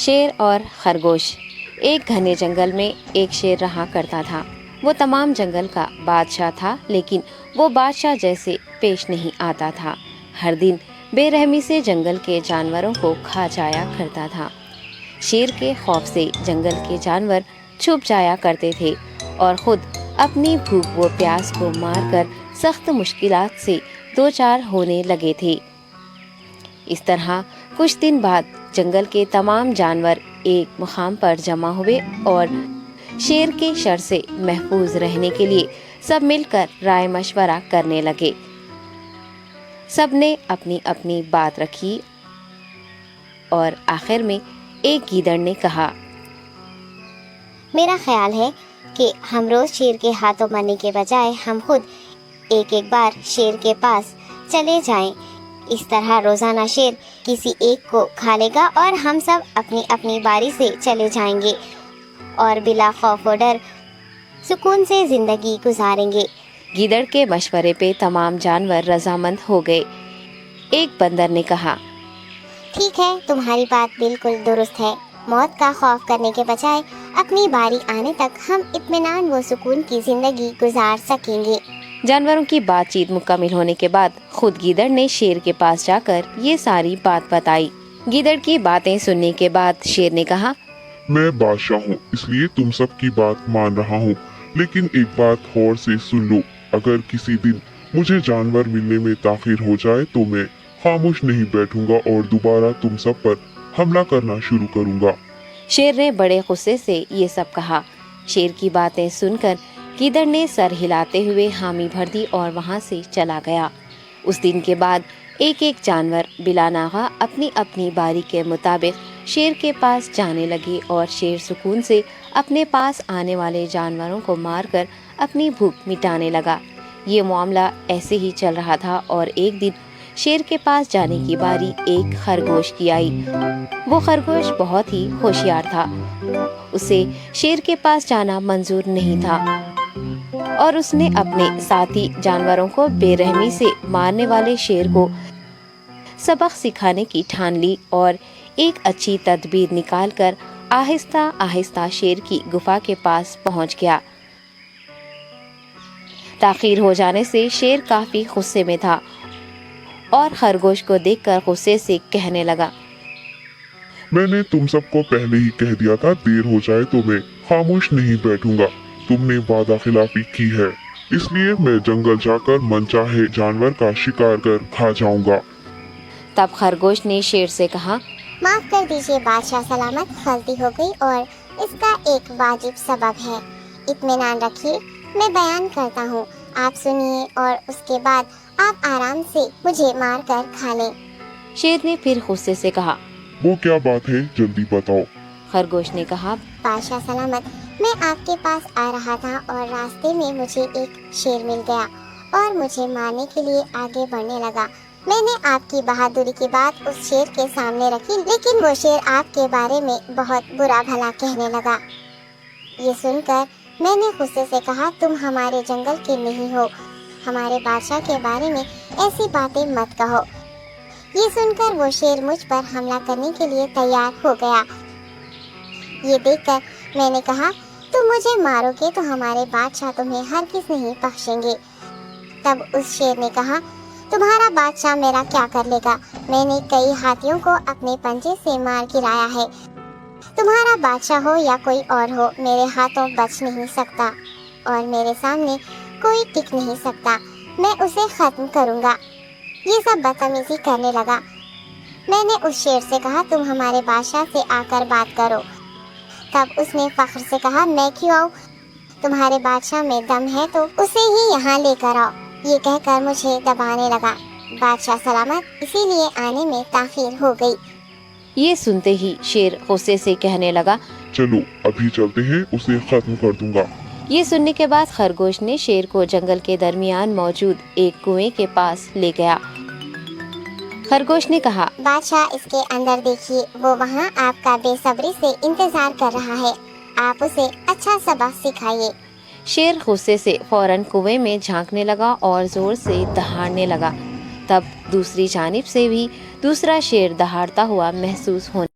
شیر اور خرگوش۔ ایک گھنے جنگل میں ایک شیر رہا کرتا تھا۔ وہ تمام جنگل کا بادشاہ تھا، لیکن وہ بادشاہ جیسے پیش نہیں آتا تھا۔ ہر دن بے رحمی سے جنگل کے جانوروں کو کھا جایا کرتا تھا۔ شیر کے خوف سے جنگل کے جانور چھپ جایا کرتے تھے اور خود اپنی بھوک و پیاس کو مار کر سخت مشکلات سے دوچار ہونے لگے تھے۔ اس طرح کچھ دن بعد جنگل کے تمام جانور ایک مقام پر جمع ہوئے اور شیر کے شر سے محفوظ رہنے کے لیے سب مل کر رائے مشورہ کرنے لگے۔ سب نے اپنی اپنی بات رکھی اور آخر میں ایک گیدڑ نے کہا، میرا خیال ہے کہ ہم روز شیر کے ہاتھوں مرنے کے بجائے ہم خود ایک بار شیر کے پاس چلے جائیں۔ اس طرح روزانہ شیر کسی ایک کو کھا لے گا اور ہم سب اپنی اپنی باری سے چلے جائیں گے اور بلا خوف و ڈر سکون سے زندگی گزاریں گے۔ گیدڑ کے مشورے پہ تمام جانور رضامند ہو گئے۔ ایک بندر نے کہا، ٹھیک ہے، تمہاری بات بالکل درست ہے۔ موت کا خوف کرنے کے بجائے اپنی باری آنے تک ہم اطمینان و سکون کی زندگی گزار سکیں گے۔ جانوروں کی بات چیت مکمل ہونے کے بعد خود گیدڑ نے شیر کے پاس جا کر یہ ساری بات بتائی۔ گیدڑ کی باتیں سننے کے بعد شیر نے کہا، میں بادشاہ ہوں، اس لیے تم سب کی بات مان رہا ہوں، لیکن ایک بات غور سے سن لو۔ اگر کسی دن مجھے جانور ملنے میں تاخیر ہو جائے تو میں خاموش نہیں بیٹھوں گا اور دوبارہ تم سب پر حملہ کرنا شروع کروں گا۔ شیر نے بڑے غصے سے یہ سب کہا۔ شیر کی باتیں سن کر گیدڑ نے سر ہلاتے ہوئے حامی بھر دی اور وہاں سے چلا گیا۔ اس دن کے بعد ایک ایک جانور بلا ناغہ اپنی اپنی باری کے مطابق شیر کے پاس جانے لگے اور شیر سکون سے اپنے پاس آنے والے جانوروں کو مار کر اپنی بھوک مٹانے لگا۔ یہ معاملہ ایسے ہی چل رہا تھا اور ایک دن شیر کے پاس جانے کی باری ایک خرگوش کی آئی۔ وہ خرگوش بہت ہی ہوشیار تھا۔ اسے شیر کے پاس جانا منظور نہیں تھا اور اس نے اپنے ساتھی جانوروں کو بے رحمی سے مارنے والے شیر کو سبق سکھانے کی ٹھان لی اور ایک اچھی تدبیر نکال کر آہستہ آہستہ شیر کی گفا کے پاس پہنچ گیا۔ تاخیر ہو جانے سے شیر کافی غصے میں تھا اور خرگوش کو دیکھ کر غصے سے کہنے لگا، میں نے تم سب کو پہلے ہی کہہ دیا تھا، دیر ہو جائے تو میں خاموش نہیں بیٹھوں گا۔ تم نے وعدہ خلافی کی ہے، اس لیے میں جنگل جا کر من چاہے جانور کا شکار کر کھا جاؤں گا۔ تب خرگوش نے شیر سے کہا، معاف کر دیجیے بادشاہ سلامت، غلطی ہو گئی اور اس کا ایک واجب سبب ہے۔ اطمینان رکھیے، میں بیان کرتا ہوں، آپ سنیے اور اس کے بعد آپ آرام سے مجھے مار کر کھا لیں۔ شیر نے پھر غصے سے کہا، وہ کیا بات ہے، جلدی بتاؤ۔ خرگوش نے کہا، بادشاہ سلامت، میں آپ کے پاس آ رہا تھا اور راستے میں مجھے ایک شیر مل گیا اور مجھے مارنے کے لیے آگے بڑھنے لگا۔ میں نے آپ کی بہادری کی بات اس شیر کے سامنے رکھی، لیکن وہ شیر آپ کے بارے میں بہت برا بھلا کہنے لگا۔ یہ سن کر میں نے غصے سے کہا، تم ہمارے جنگل کے نہیں ہو، ہمارے بادشاہ کے بارے میں ایسی باتیں مت کہو۔ یہ سن کر وہ شیر مجھ پر حملہ کرنے کے لیے تیار ہو گیا۔ یہ دیکھ کر میں نے کہا، تم مجھے مارو گے تو ہمارے بادشاہ تمہیں ہرگز نہیں بخشیں گے۔ تب اس شیر نے کہا، تمہارا بادشاہ میرا کیا کر لے گا؟ میں نے کئی ہاتھیوں کو اپنے پنجے سے مار گرایا ہے۔ تمہارا بادشاہ ہو یا کوئی اور ہو، میرے ہاتھوں بچ نہیں سکتا اور میرے سامنے کوئی ٹک نہیں سکتا۔ میں اسے ختم کروں گا۔ یہ سب بدتمیزی کرنے لگا۔ میں نے اس شیر سے کہا، تم ہمارے بادشاہ سے آ کر بات کرو۔ تب اس نے فخر سے کہا، میں کیوں آؤں؟ تمہارے بادشاہ میں دم ہے تو اسے ہی یہاں لے کر آؤ۔ یہ کہہ کر مجھے دبانے لگا۔ بادشاہ سلامت، اسی لیے آنے میں تاخیر ہو گئی۔ یہ سنتے ہی شیر غصے سے کہنے لگا، چلو ابھی چلتے ہیں، اسے ختم کر دوں گا۔ یہ سننے کے بعد خرگوش نے شیر کو جنگل کے درمیان موجود ایک کنویں کے پاس لے گیا۔ خرگوش نے کہا، بادشاہ اس کے اندر دیکھیے، وہ وہاں آپ کا بے صبری سے انتظار کر رہا ہے، آپ اسے اچھا سبق سکھائیے۔ شیر غصے سے فوراً کنویں میں جھانکنے لگا اور زور سے دہاڑنے لگا۔ تب دوسری جانب سے بھی دوسرا شیر دہاڑتا ہوا محسوس ہونے